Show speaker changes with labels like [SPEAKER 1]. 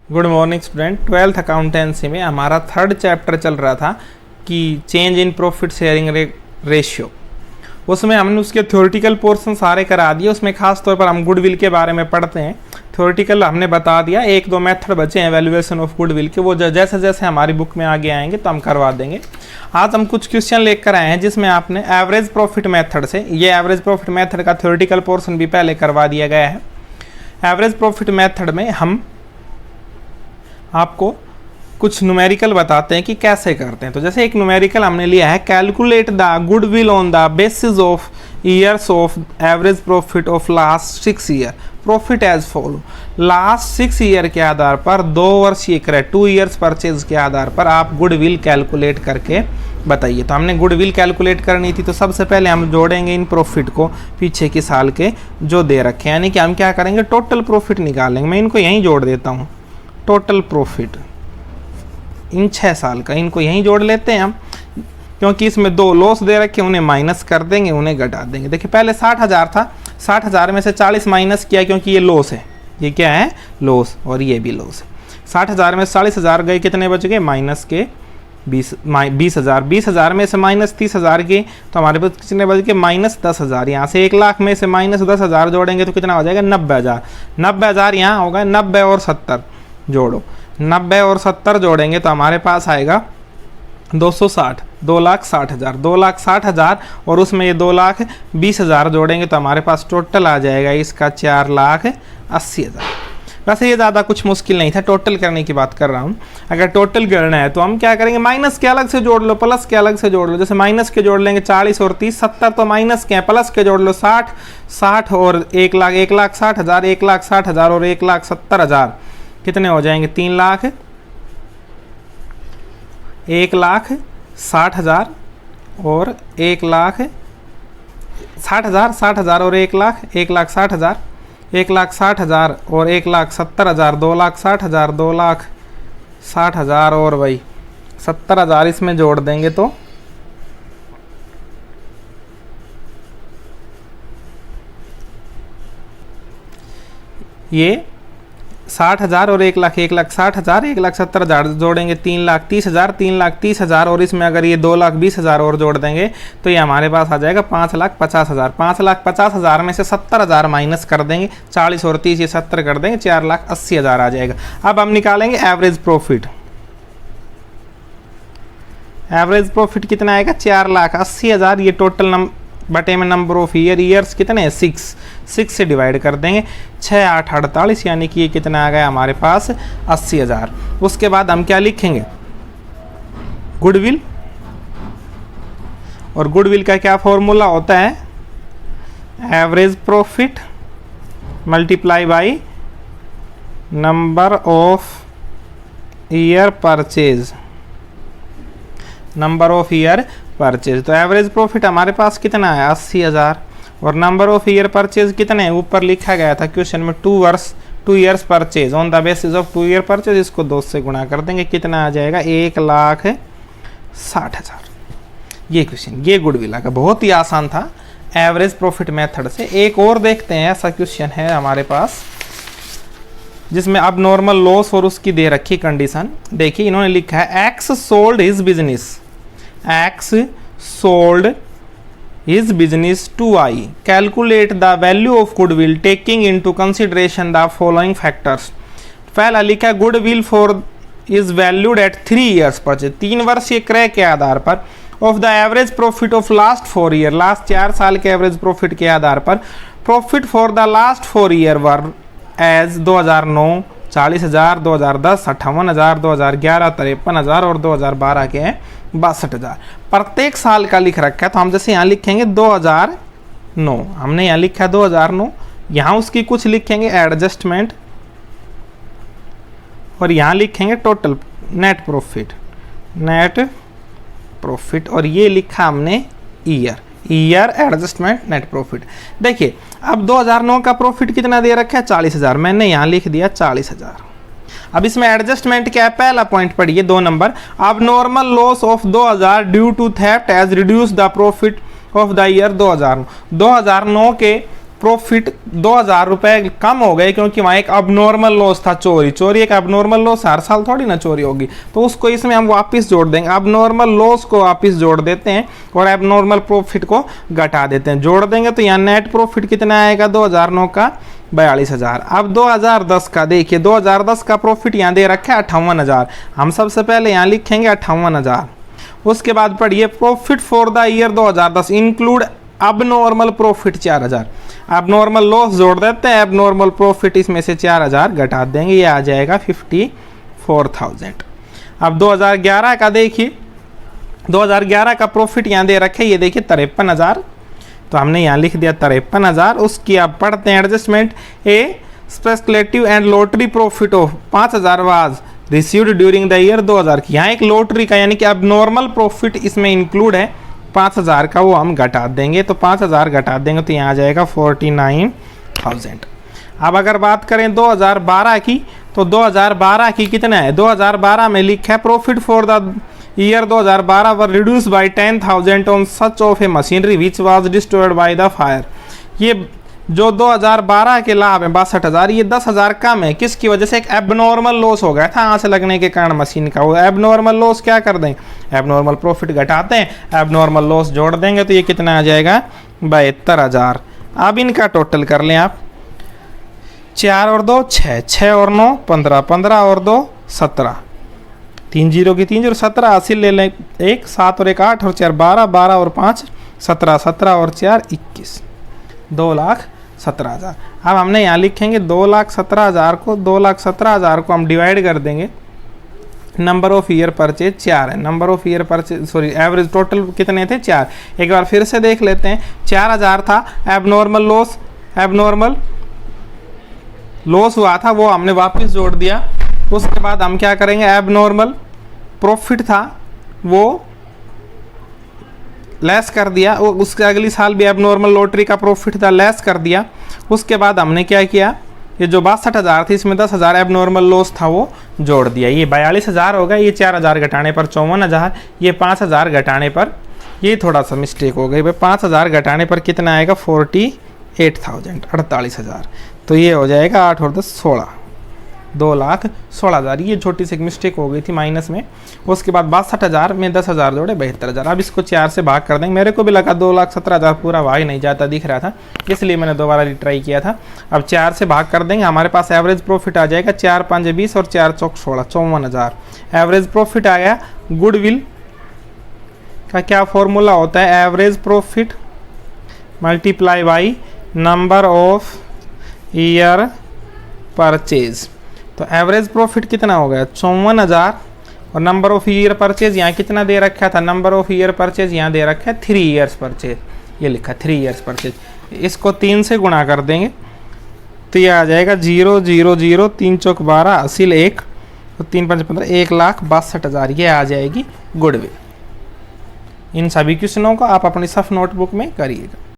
[SPEAKER 1] Good morning student. 12th accountancy में हमारा third chapter चल रहा था कि change in profit sharing ratio. उसमें हमने उसके थ्योरेटिकल पोर्शन सारे करा दिए। उसमें खास तौर पर हम गुडविल के बारे में पढ़ते हैं। थ्योरेटिकल हमने बता दिया, एक दो मेथड बचे हैं वैल्यूएशन ऑफ गुडविल के, वो जैसे जैसे हमारी बुक में आगे आएंगे तो हम करवा देंगे। आज हम कुछ क्वेश्चन लेकर आए हैं जिसमें आपने एवरेज प्रॉफिट मेथड से, ये एवरेज प्रॉफिट मेथड का थ्योरेटिकल पोर्शन भी पहले करवा दिया गया है। एवरेज प्रॉफिट मेथड में हम आपको कुछ न्यूमेरिकल बताते हैं कि कैसे करते हैं। तो जैसे एक न्यूमेरिकल हमने लिया है, calculate the goodwill on the basis of years of average profit of last 6 year profit as follow. Last 6 year के आधार पर 2 वर्षीय क्रय 2 ईयर्स परचेज के आधार पर आप गुडविल कैलकुलेट करके बताइए। तो हमने गुडविल कैलकुलेट करनी थी, तो सबसे पहले हम जोड़ेंगे इन प्रॉफिट को पीछे के साल के जो दे रखे हैं, यानी कि हम क्या करेंगे, टोटल प्रॉफिट निकालेंगे। मैं इनको यहीं जोड़ देता हूँ, टोटल प्रॉफिट इन 6 साल का, इनको यहीं जोड़ लेते हैं हम, क्योंकि इसमें 2 लॉस दे रखे, उन्हें माइनस कर देंगे, उन्हें घटा देंगे। देखिए पहले 60,000 था, 60,000 में से 40 माइनस किया क्योंकि ये लॉस है, ये क्या है, लॉस, और ये भी लॉस है। 60,000 में 40,000 गए, कितने बच गए, माइनस के 20,000। 20,000 में से माइनस 30,000 की, तो हमारे पास कितने बच गए, माइनस 10,000। यहाँ से 1 लाख में से माइनस 10,000 जोड़ेंगे तो कितना हो जाएगा, 90,000। 90,000 यहाँ होगा, 90 और 70 जोड़ो, 90 और 70 जोड़ेंगे तो हमारे पास आएगा 260, 2,60,000, 2,60,000 और उसमें ये 2,20,000 जोड़ेंगे तो हमारे पास टोटल आ जाएगा इसका 4,80,000। वैसे ये ज़्यादा कुछ मुश्किल नहीं था, टोटल करने की बात कर रहा हूँ। अगर टोटल करना है तो हम क्या करेंगे, माइनस के अलग से जोड़ लो, प्लस के अलग से जोड़ लो। जैसे माइनस के जोड़ लेंगे 40 और 30, 70 तो माइनस के हैं, प्लस के जोड़ लो 60, 60 और 1 लाख, 1,60,000, 1,60,000 और 1,70,000 कितने हो जाएंगे, 3 लाख, 1,60,000 और 1,60,000, 60,000 और 1 लाख, 1,60,000, 1,60,000 और 1,70,000, 2,60,000, 2,60,000 और भाई 70,000 इसमें जोड़ देंगे तो ये 60,000 और 1 लाख, 1,60,000, 1,70,000 जोड़ेंगे 3,30,000, 3,30,000 और इसमें अगर ये 2,20,000 और जोड़ देंगे तो ये हमारे पास आ जाएगा 5,50,000। 5,50,000 में से 70,000 माइनस कर देंगे, 40 और 30 ये 70 कर देंगे, 4,80,000 आ जाएगा। अब हम निकालेंगे एवरेज प्रॉफिट। एवरेज प्रॉफिट कितना आएगा, 4,80,000। ये टोटल बटे में नंबर ऑफ ईयर्स कितने हैं, 6 से डिवाइड कर देंगे, 6 8 48, यानी कि ये कितना आ गया हमारे पास 80,000। उसके बाद हम क्या लिखेंगे, गुडविल, और गुडविल का क्या फॉर्मूला होता है, average profit multiply by number of year purchase, number of year purchase. तो एवरेज प्रॉफिट हमारे पास कितना है, 80,000, और नंबर ऑफ ईयर परचेज कितने हैं, ऊपर लिखा गया था क्वेश्चन में 2 years purchase on the basis of 2 year purchase, इसको 2 से गुणा कर देंगे, कितना आ जाएगा, 1,60,000। ये क्वेश्चन, ये गुडविल का बहुत ही आसान था एवरेज प्रॉफिट मेथड से। एक और देखते हैं, ऐसा क्वेश्चन है हमारे पास जिसमें अब नॉर्मल लॉस और उसकी दे रखी कंडीशन। देखिए इन्होंने लिखा है, x sold his business, X sold his business to Y. Calculate the value of goodwill taking into consideration the following factors. पहला लिखा goodwill for is valued at 3 years purchase, 3 वर्षीय क्रय के आधार पर, of the average profit of last 4 year, last 4 साल के average profit के आधार पर, profit for the last 4 year were as 2009 40,000, 2010 58,000, 2011 53,000 और 2012 के हैं 62,000। प्रत्येक साल का लिख रखा है, तो हम जैसे यहाँ लिखेंगे 2009, हमने यहाँ लिखा है 2009, यहाँ उसकी कुछ लिखेंगे एडजस्टमेंट, और यहाँ लिखेंगे total net profit, net profit, और ये लिखा हमने ईयर एडजस्टमेंट नेट प्रॉफिट। देखिए अब 2009 का प्रॉफिट कितना दे रखा है, 40,000, मैंने यहाँ लिख दिया 40,000। अब इसमें एडजस्टमेंट क्या है, पहला पॉइंट पढ़िए 2 नंबर, अब normal loss of 2,000 due to theft as reduce the profit of the year 2009। 2009 के प्रॉफिट 2000 रुपये कम हो गए क्योंकि वहाँ एक अबनॉर्मल लॉस था, चोरी एक अबनॉर्मल लॉस, हर साल थोड़ी ना चोरी होगी, तो उसको इसमें हम वापस जोड़ देंगे, अबनॉर्मल लॉस को वापस जोड़ देते हैं और एबनॉर्मल प्रॉफिट को घटा देते हैं। जोड़ देंगे तो यहाँ नेट प्रॉफिट कितना आएगा 2009 का 42,000। अब 2010 का देखिए, 2010 का प्रॉफिट यहाँ दे रखा है 58,000। हम सबसे पहले यहाँ लिखेंगे 58,000। उसके बाद पढ़िए profit for the year 2010 include अब नॉर्मल प्रॉफिट 4,000। अब नॉर्मल लॉस जोड़ देते हैं, अब नॉर्मल प्रॉफिट इसमें से 4,000 घटा देंगे, ये आ जाएगा 54,000। अब 2011 का देखिए, 2011 का प्रॉफिट यहाँ दे रखे, ये देखिए 53,000, तो हमने यहाँ लिख दिया 53,000। उसकी आप पढ़ते हैं adjustment, A speculative and lottery profit of 5,000 was received during the year 2000 की। यहाँ एक लॉटरी का यानी कि अब नॉर्मल प्रॉफिट इसमें इंक्लूड है 5,000 का, वो हम घटा देंगे, तो 5,000 घटा देंगे तो यहाँ आ जाएगा 49,000। अब अगर बात करें 2012 की, तो 2012 की कितना है, 2012 में लिखा है profit for the year 2012 were reduce by 10,000 on such of A machinery which was destroyed by the fire. ये जो 2012 के लाभ है 62,000, ये 10,000 कम है, किसकी वजह से, एक एबनॉर्मल लॉस हो गया था आंच लगने के कारण मशीन का। वो एबनॉर्मल लॉस क्या कर देंगे, एबनॉर्मल प्रॉफिट घटाते हैं, एबनॉर्मल लॉस जोड़ देंगे, तो ये कितना आ जाएगा 72,000। अब इनका टोटल कर लें आप, 4 और 2 6, 6 और 9 15, 15 और 2 17, 3 0 की 3 0 17, 80 ले लें, 1 7 और 1 8 और 4 12, 12 और 5 17, 17 और 4 21, 2,17,000। अब हमने यहाँ लिखेंगे 2,17,000 को, 2,17,000 को हम डिवाइड कर देंगे, नंबर ऑफ ईयर परचेज 4 है, number of year purchase sorry average total कितने थे 4। एक बार फिर से देख लेते हैं, 4,000 था एबनॉर्मल लॉस हुआ था, वो हमने वापस जोड़ दिया। उसके बाद हम क्या करेंगे, एबनॉर्मल प्रॉफिट था वो लेस कर दिया, वो उसके अगली साल भी एबनॉर्मल लॉटरी का प्रॉफिट था, लेस कर दिया। उसके बाद हमने क्या किया, ये जो 62,000 थी इसमें 10,000 एबनॉर्मल लॉस था वो जोड़ दिया, ये 42,000 हो गया। ये 4,000 घटाने पर 54,000, ये 5,000 घटाने पर, ये थोड़ा सा मिस्टेक हो गई भाई, 5,000 घटाने पर कितना आएगा 48,000 48,000। तो ये हो जाएगा 8 और 10 16, 2,16,000। ये छोटी सी एक मिस्टेक हो गई थी माइनस में। उसके बाद 62,000 में 10,000 जोड़े 72,000। अब इसको 4 से भाग कर देंगे, मेरे को भी लगा 2,17,000 पूरा भाग नहीं जाता दिख रहा था, इसलिए मैंने दोबारा रिट्राई किया था। अब 4 से भाग कर देंगे, हमारे पास एवरेज प्रॉफिट आ जाएगा 4 5 20 और 4 चौक 16, 54,000 एवरेज प्रॉफिट आ गया। गुडविल का क्या फॉर्मूला होता है, average profit multiply by number of year purchase. तो एवरेज प्रॉफिट कितना हो गया 54,000 और नंबर ऑफ ईयर परचेज यहाँ कितना दे रखा था, नंबर ऑफ ईयर परचेज यहाँ दे रखा है 3 ईयर्स परचेज, ये लिखा 3 ईयर्स परचेज। इसको 3 से गुणा कर देंगे तो ये आ जाएगा 0 0 0 3 चौक 12 80 1 और 3 5 15, 1,62,000 ये आ जाएगी गुडविल। इन सभी क्वेश्चनों को आप अपनी सफ नोटबुक में करिएगा।